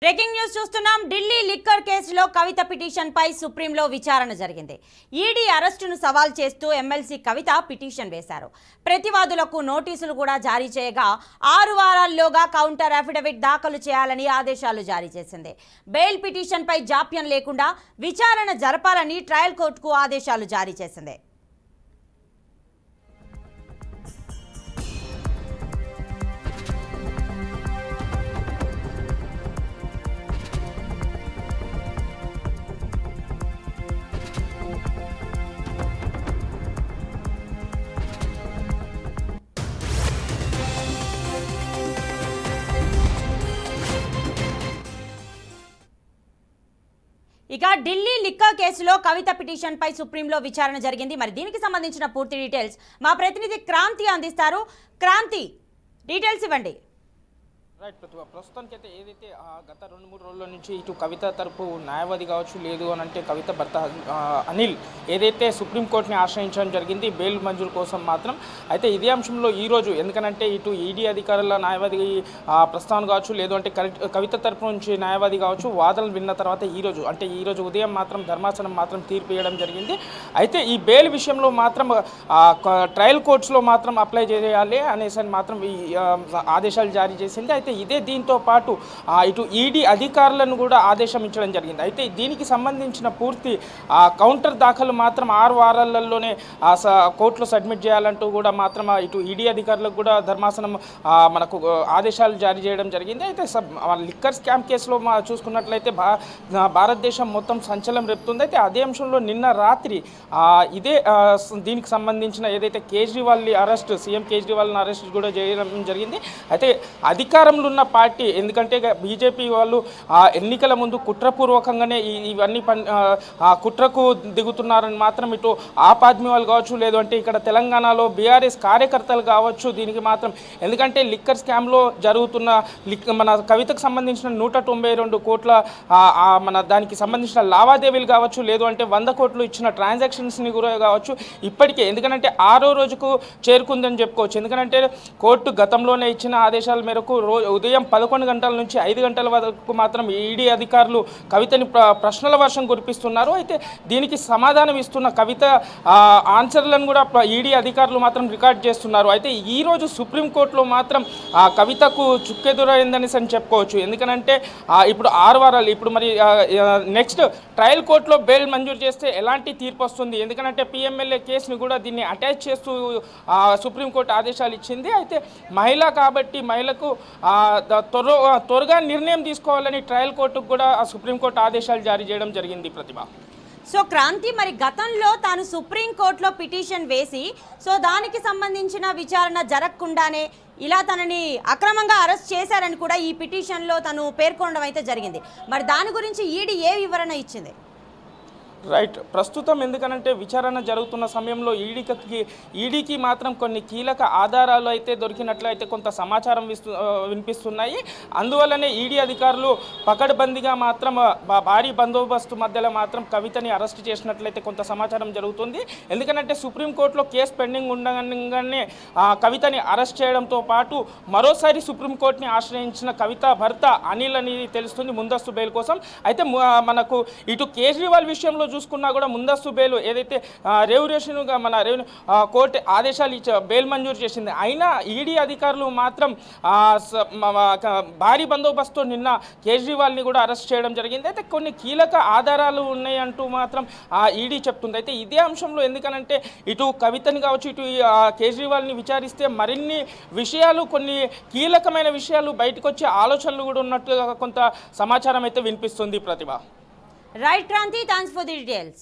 Breaking news చూస్తున్నాం. Delhi liquor కేసులో కవిత petition పై సుప్రీంలో విచారణ జరిగింది. ఈడీ అరెస్టును సవాల్ చేస్తూ ఎమ్మెల్సీ కవిత పిటిషన్ వేశారు. ప్రతివాదులకు నోటీసులు కూడా జారీ చేయగా 6 వారాల్లోగా కౌంటర్ అఫిడవిట్ దాఖలు చేయాలని ఆదేశాలు జారీ చేసింది. బెయిల్ పిటిషన్ పై జాప్యం లేకుండా విచారణ జరపాలని ట్రయల్ కోర్టుకు ఆదేశాలు జారీ చేసింది. ఇక ఢిల్లీ లిక్కర్ కేసులో కవిత పిటిషన్ పై సుప్రీంలో విచారణ జరిగింది. మరి దీనికి సంబంధించిన పూర్తి డీటెయిల్స్ మా ప్రతినిధి క్రాంతి అందిస్తారు. క్రాంతి, డీటెయిల్స్ ఇవ్వండి. రైట్ ప్రస్తుతానికి అయితే ఏదైతే గత 2-3 రోజుల నుంచి ఇటు కవిత తరపు న్యాయవాది కావచ్చు, లేదు అని అంటే కవిత భర్త అనిల్ ఏదైతే సుప్రీంకోర్టుని ఆశ్రయించడం జరిగింది బెయిల్ మంజూరు కోసం మాత్రం. అయితే ఇదే అంశంలో ఈరోజు ఎందుకనంటే ఇటు ఈడీ అధికారుల న్యాయవాది ప్రస్తావన కావచ్చు, లేదు అంటే కవిత తరపు నుంచి న్యాయవాది కావచ్చు వాదనలు విన్న తర్వాత ఈరోజు ఉదయం మాత్రం ధర్మాసనం మాత్రం తీర్పు ఇవ్వడం జరిగింది. అయితే ఈ బెయిల్ విషయంలో మాత్రం ట్రయల్ కోర్ట్స్లో మాత్రం అప్లై చేయాలి అనేసి మాత్రం ఈ ఆదేశాలు జారీ చేసింది. అయితే ఇదే దీంతో పాటు ఇటు ఈడీ అధికారులను కూడా ఆదేశం ఇచ్చడం జరిగింది. అయితే దీనికి సంబంధించిన పూర్తి కౌంటర్ దాఖలు మాత్రం 6 వారాలలోనే కోర్టులో సబ్మిట్ చేయాలంటూ కూడా మాత్రం ఇటు ఈడీ అధికారులకు కూడా ధర్మాసనం మనకు ఆదేశాలు జారీ చేయడం జరిగింది. అయితే లిక్కర్ స్కామ్ కేసులో చూసుకున్నట్లయితే భారతదేశం మొత్తం సంచలనం రేపుతుంది. అయితే అదే అంశంలో నిన్న రాత్రి ఇదే దీనికి సంబంధించిన ఏదైతే సీఎం కేజ్రీవాల్ని అరెస్ట్ కూడా చేయడం జరిగింది. అయితే అధికారంలో ఉన్న పార్టీ ఎందుకంటే బీజేపీ వాళ్ళు ఎన్నికల ముందు కుట్రపూర్వకంగానే ఇవన్నీ కుట్రకు దిగుతున్నారని మాత్రం ఇటు ఆప్ ఆద్మీ వాళ్ళు కావచ్చు, లేదు అంటే ఇక్కడ తెలంగాణలో బీఆర్ఎస్ కార్యకర్తలు కావచ్చు దీనికి మాత్రం ఎందుకంటే లిక్కర్ స్కామ్లో జరుగుతున్న మన కవితకు సంబంధించిన 192 కోట్ల మన దానికి సంబంధించిన లావాదేవీలు కావచ్చు, లేదు అంటే 100 కోట్లు ఇచ్చిన ట్రాన్సాక్షన్స్ని కూడా కావచ్చు ఇప్పటికే ఎందుకంటే 6వ రోజుకు చేరుకుందని చెప్పుకోవచ్చు. ఎందుకంటే కోర్టు గతంలోనే ఇచ్చిన ఆదేశాల మేరకు ఉదయం 11 గంటల నుంచి 5 గంటల వరకు మాత్రం ఈడీ అధికారులు కవితని ప్రశ్నల వర్షం కురిపిస్తున్నారు. అయితే దీనికి సమాధానం ఇస్తున్న కవిత ఆన్సర్లను కూడా ఈడీ అధికారులు మాత్రం రికార్డ్ చేస్తున్నారు. అయితే ఈరోజు సుప్రీంకోర్టులో మాత్రం కవితకు చుక్కెదురైందని చెప్పుకోవచ్చు. ఎందుకంటే ఇప్పుడు 6 వారాలు ఇప్పుడు మరి నెక్స్ట్ ట్రయల్ కోర్టులో బెయిల్ మంజూరు చేస్తే ఎలాంటి తీర్పు వస్తుంది, ఎందుకంటే పిఎంఎల్ఏ కేసుని కూడా దీన్ని అటాచ్ చేస్తూ సుప్రీంకోర్టు ఆదేశాలు ఇచ్చింది. అయితే మహిళ కాబట్టి మహిళకు త్వరగా నిర్ణయం తీసుకోవాలని ట్రయల్ కోర్టుకు కూడా సుప్రీంకోర్టు ఆదేశాలు జారీ చేయడం జరిగింది. ప్రతిభ సో క్రాంతి, మరి గతంలో తాను సుప్రీంకోర్టులో పిటిషన్ వేసి దానికి సంబంధించిన విచారణ జరగకుండానే ఇలా తనని అక్రమంగా అరెస్ట్ చేశారని కూడా ఈ పిటిషన్లో తను పేర్కొనడం అయితే జరిగింది. మరి దాని గురించి ఈడీ ఏ వివరణ ఇచ్చింది? రైట్ ప్రస్తుతం ఎందుకనంటే విచారణ జరుగుతున్న సమయంలో ఈడీకి మాత్రం కొన్ని కీలక ఆధారాలు అయితే దొరికినట్లయితే కొంత సమాచారం వినిపిస్తున్నాయి. అందువల్లనే ఈడీ అధికారులు పకడ్బందీగా మాత్రం భారీ బందోబస్తు మధ్యలో మాత్రం కవితని అరెస్ట్ చేసినట్లయితే కొంత సమాచారం జరుగుతుంది. ఎందుకంటే సుప్రీంకోర్టులో కేసు పెండింగ్ ఉండగానే కవితని అరెస్ట్ చేయడంతో పాటు మరోసారి సుప్రీంకోర్టుని ఆశ్రయించిన కవిత భర్త అనిల్ అని తెలుస్తుంది ముందస్తు బెయిల్ కోసం. అయితే మనకు ఇటు కేజ్రీవాల్ విషయంలో చూసుకున్నా కూడా ముందస్తు బెయిల్ ఏదైతే మన రెవెన్యూ కోర్టు ఆదేశాలు బెయిల్ మంజూరు చేసింది. అయినా ఈడీ అధికారులు మాత్రం భారీ బందోబస్తు నిన్న కేజ్రీవాల్ని కూడా అరెస్ట్ చేయడం జరిగింది. అయితే కొన్ని కీలక ఆధారాలు ఉన్నాయంటూ మాత్రం ఈడీ చెప్తుంది. అయితే ఇదే అంశంలో ఎందుకనంటే ఇటు కవితని కావచ్చు ఇటు కేజ్రీవాల్ని విచారిస్తే మరిన్ని విషయాలు కొన్ని కీలకమైన విషయాలు బయటకు వచ్చే ఆలోచనలు కూడా ఉన్నట్టుగా కొంత సమాచారం అయితే వినిపిస్తుంది. Pratibha right Kranti, thanks for the details.